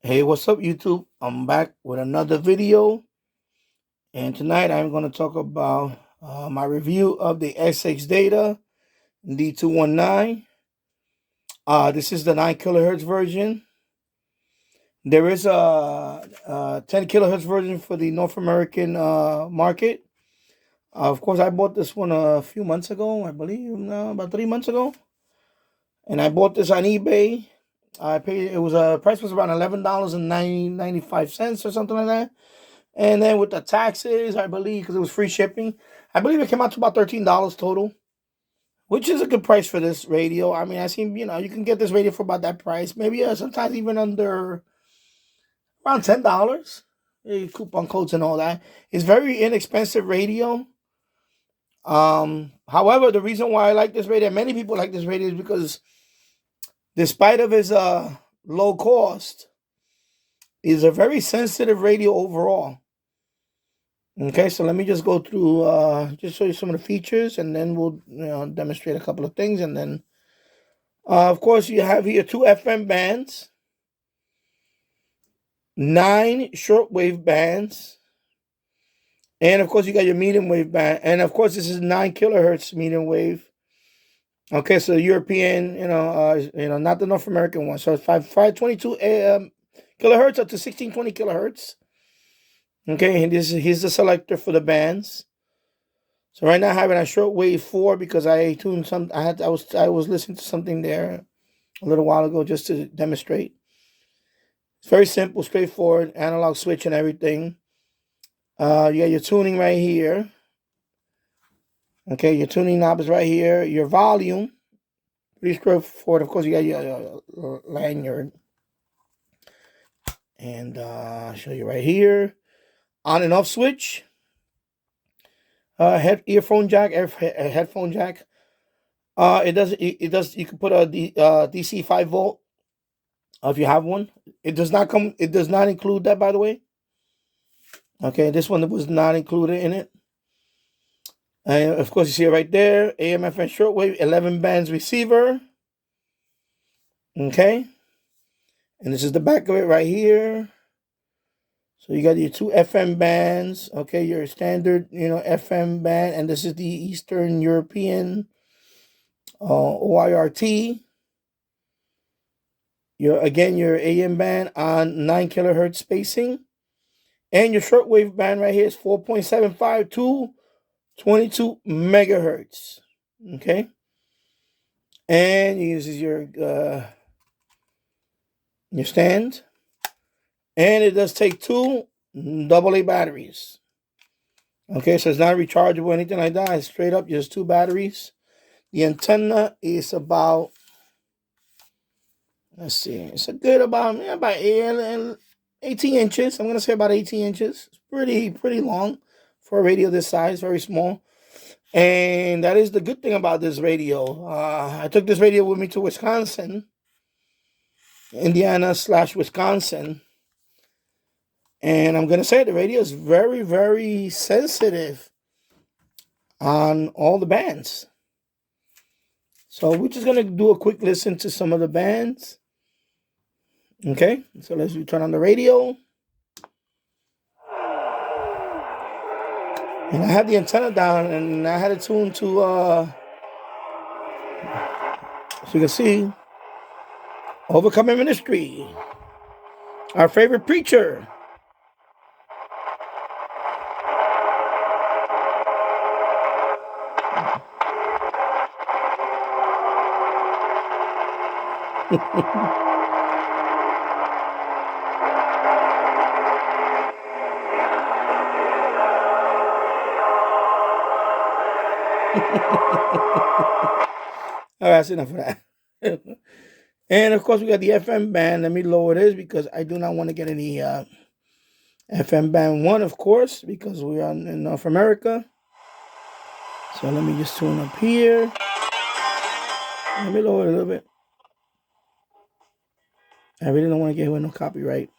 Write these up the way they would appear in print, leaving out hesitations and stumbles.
Hey, what's up, YouTube? I'm back with another video, and tonight I'm going to talk about my review of the XHDATA D-219. This is the 9 kilohertz version. There is a 10 kilohertz version for the North American market. Of course, I bought this one a few months ago, I believe, about 3 months ago, and I bought this on eBay. I paid. It was price was around $11.95 or something like that. And then with the taxes, I believe, because it was free shipping, I believe it came out to about $13 total, which is a good price for this radio. I mean, I seen, you can get this radio for about that price. Maybe sometimes even under around $10. Coupon codes and all that. It's very inexpensive radio. However, the reason why I like this radio, and many people like this radio, is because despite of its low cost, it's a very sensitive radio overall. Okay, so let me just go through, just show you some of the features, and then we'll demonstrate a couple of things. And then, of course, you have here 2 FM bands, 9 shortwave bands, and of course, you got your medium wave band. And of course, this is 9 kilohertz medium wave. Okay, so European, not the North American one. So it's 522 kilohertz up to 1620 kilohertz. Okay, and here's the selector for the bands. So right now I have it on shortwave 4 because I tuned some. I was listening to something there a little while ago just to demonstrate. It's very simple, straightforward, analog switch and everything. You got your tuning right here. Okay, your tuning knob is right here. Your volume, pretty straightforward. Of course, you got your lanyard, and I'll show you right here. On and off switch. Earphone jack, headphone jack. It does. You can put a DC 5 volt if you have one. It does not come. It does not include that, by the way. Okay, this one was not included in it. And of course, you see it right there. AM, FM, shortwave, 11 bands receiver. Okay, and this is the back of it right here. So you got your 2 FM bands. Okay, your standard, FM band, and this is the Eastern European OIRT. Your AM band on 9 kilohertz spacing, and your shortwave band right here is 4.75 to 22 megahertz. Okay, and you use your stand. And it does take 2 AA batteries. Okay, so it's not rechargeable or anything like that. It's straight up just 2 batteries. The antenna is about, let's see, it's a good about 18 inches. I'm going to say about 18 inches. It's pretty long for a radio this size, very small. And that is the good thing about this radio. I took this radio with me to Wisconsin, Indiana/Wisconsin. And I'm going to say the radio is very, very sensitive on all the bands. So we're just going to do a quick listen to some of the bands. Okay, so let's turn on the radio. And I had the antenna down, and I had it tuned to, so you can see, Overcoming Ministry, our favorite preacher. All right, that's enough of that. And of course, we got the FM band. Let me lower this because I do not want to get any FM band 1, of course, because we are in North America. So let me just tune up here. Let me lower it a little bit. I really don't want to get hit with no copyright.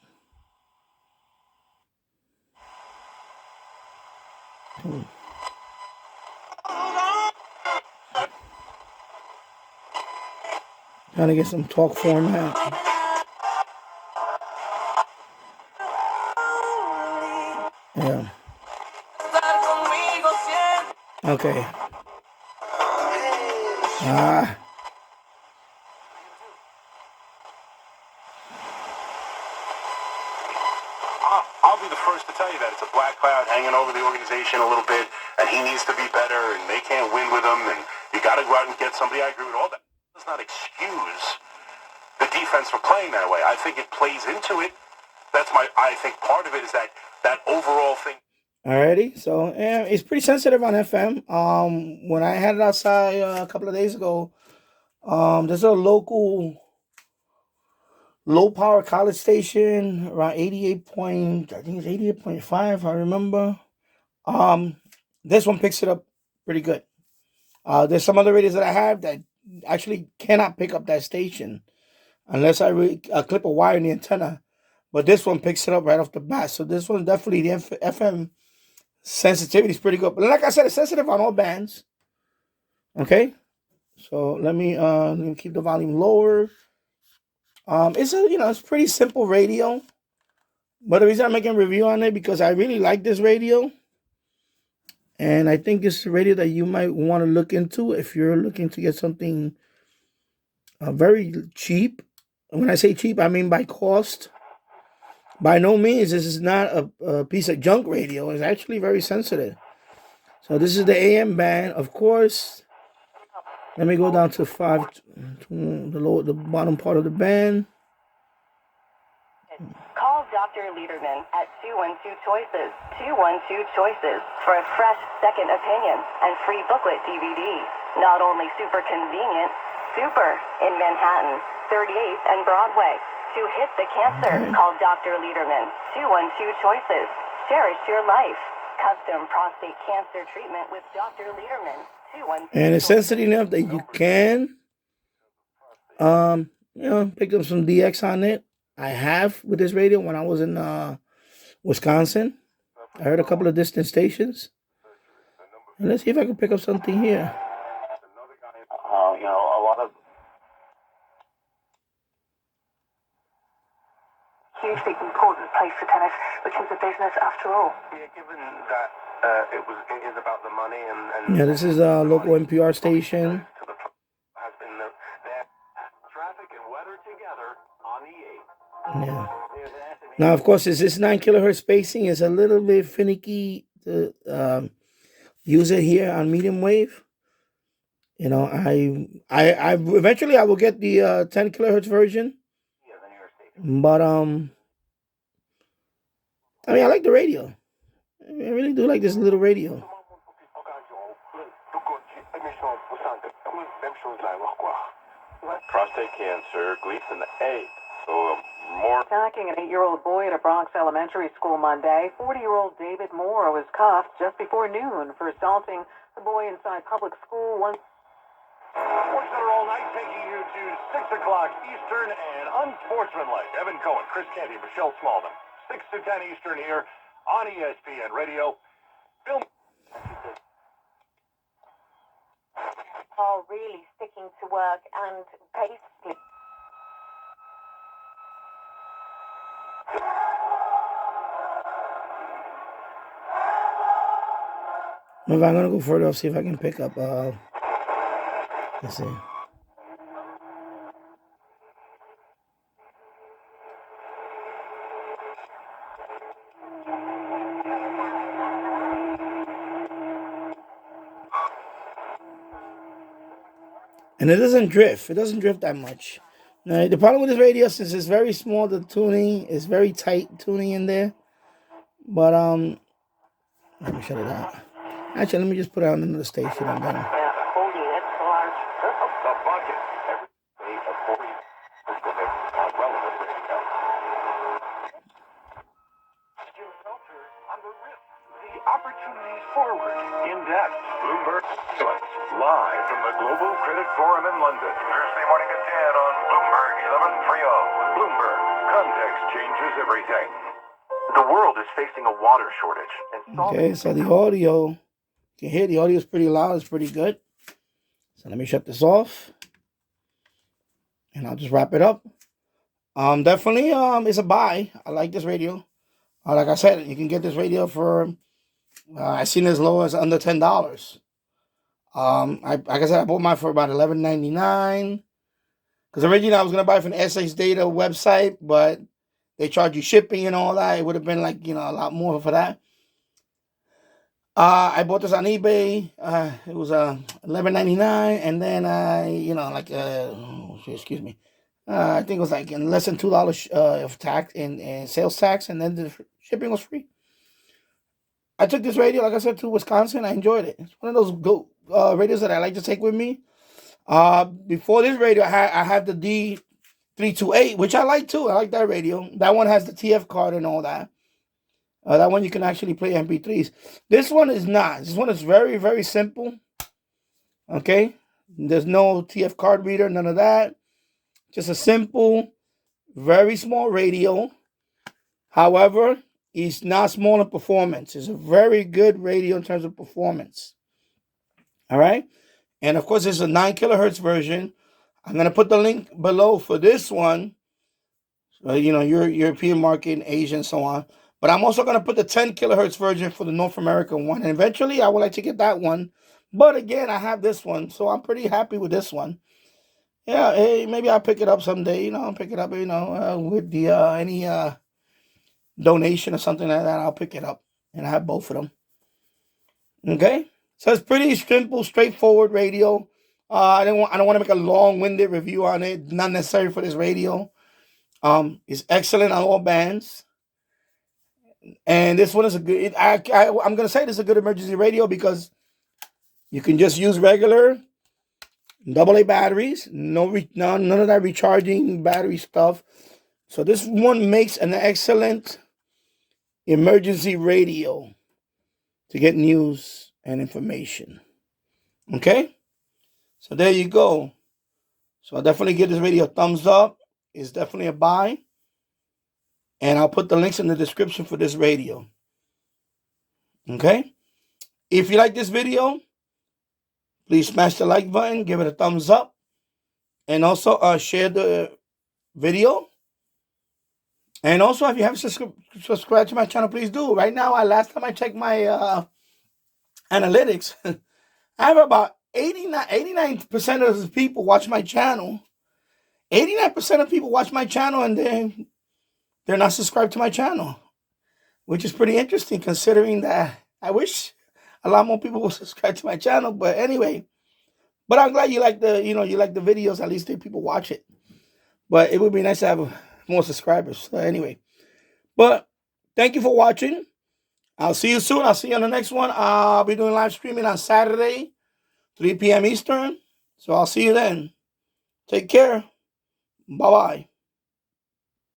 Trying to get some talk format. Okay. Ah. I'll be the first to tell you that it's a black cloud hanging over the organization a little bit, and he needs to be better, and they can't win with him, and you got to go out and get somebody. I agree with all that. It does not excuse the defense for playing that way. I think it plays into it. I think part of it is that overall thing. Alrighty, so yeah, it's pretty sensitive on FM. When I had it outside a couple of days ago, there's a local low power college station around 88.5, I remember. This one picks it up pretty good. There's some other radios that I have that actually cannot pick up that station unless I clip a wire in the antenna. But this one picks it up right off the bat. So this one definitely, the FM sensitivity is pretty good. But like I said, it's sensitive on all bands. Okay, so let me keep the volume lower. It's pretty simple radio. But the reason I'm making a review on it because I really like this radio. And I think it's a radio that you might want to look into if you're looking to get something very cheap. And when I say cheap, I mean by cost. By no means, this is not a piece of junk radio. It's actually very sensitive. So this is the AM band. Of course, let me go down to 5, the bottom part of the band. Call Dr. Lederman at 212-CHOICES, 212-CHOICES for a fresh second opinion and free booklet DVD. Not only super convenient, super in Manhattan, 38th and Broadway. To hit the cancer, call Dr. Lederman, 212-CHOICES. Cherish your life. Custom prostate cancer treatment with Dr. Lederman, 212. And it's sensitive enough that you can, pick up some DX on it. I have with this radio when I was in Wisconsin. I heard a couple of distant stations. And let's see if I can pick up something here. A lot of hugely important place for tennis, which is a business after all. Yeah, given that it is about the money and Yeah, this is a local NPR station. has been the traffic and weather together on the 8th. Yeah. Now, of course, this 9 kilohertz spacing is a little bit finicky to use it here on medium wave. I eventually I will get the 10 kilohertz version. But I like the radio. I really do like this little radio. Prostate cancer, Gleason 8. So more. Attacking an 8-year-old boy at a Bronx elementary school Monday. 40-year-old David Moore was cuffed just before noon for assaulting the boy inside public school. Sports Center all night, taking you to 6 o'clock Eastern and unsportsmanlike. Evan Cohen, Chris Canty, Michelle Smallman. 6 to 10 Eastern here on ESPN Radio. Film. Are really sticking to work and basically. Maybe I'm gonna go further up, see if I can pick up. Let's see. And it doesn't drift. It doesn't drift that much. Now, the problem with this radio, since it's very small, the tuning is very tight tuning in there. But let me shut it out. Actually, let me just put it on another station and then. Opportunities forward, in depth. Bloomberg live from the Global Credit Forum in London. Thursday morning at 10 on Bloomberg 1130. Bloomberg, context changes everything. The world is facing a water shortage. Okay, so the audio, you can hear the audio is pretty loud. It's pretty good. So let me shut this off, and I'll just wrap it up. Definitely, it's a buy. I like this radio. Like I said, you can get this radio for. I've seen as low as under $10. like I said, I bought mine for about $11.99. Because originally I was gonna buy it from the XHDATA website, but they charge you shipping and all that. It would have been like a lot more for that. I bought this on eBay. It was $11.99, and then excuse me. I think it was like in less than $2 of tax and sales tax, and then the shipping was free. I took this radio, like I said, to Wisconsin. I enjoyed it. It's one of those radios that I like to take with me. Before this radio, I had the D-219, which I like too. I like that radio. That one has the TF card and all that. That one you can actually play MP3s. This one is not. This one is very, very simple. Okay? There's no TF card reader, none of that. Just a simple, very small radio. However, it's not small in performance. It's a very good radio in terms of performance. All right? And of course, it's a 9 kilohertz version. I'm going to put the link below for this one. Your European market, Asia, and so on. But I'm also going to put the 10 kilohertz version for the North American one. And eventually, I would like to get that one. But again, I have this one. So I'm pretty happy with this one. Yeah, hey, maybe I'll pick it up someday. I'll pick it up, with the any donation or something like that. I'll pick it up. And I have both of them. Okay? So it's pretty simple, straightforward radio. I don't want to make a long-winded review on it. Not necessary for this radio. It's excellent on all bands. And this one is a good. I'm gonna say this is a good emergency radio because you can just use regular AA batteries. None of that recharging battery stuff. So this one makes an excellent emergency radio to get news and information. Okay, so there you go. So I'll definitely give this radio a thumbs up. It's definitely a buy. And I'll put the links in the description for this radio. Okay? If you like this video, please smash the like button, give it a thumbs up, and also share the video. And also, if you haven't subscribed to my channel, please do. Right now, last time I checked my analytics, I have about 89% of the people watch my channel. 89% of people watch my channel, and they're not subscribed to my channel, which is pretty interesting considering that I wish a lot more people would subscribe to my channel. But anyway, but I'm glad you like the videos. At least people watch it. But it would be nice to have more subscribers. So anyway, but thank you for watching. I'll see you soon. I'll see you on the next one. I'll be doing live streaming on Saturday, 3 p.m. Eastern. So I'll see you then. Take care. Bye-bye.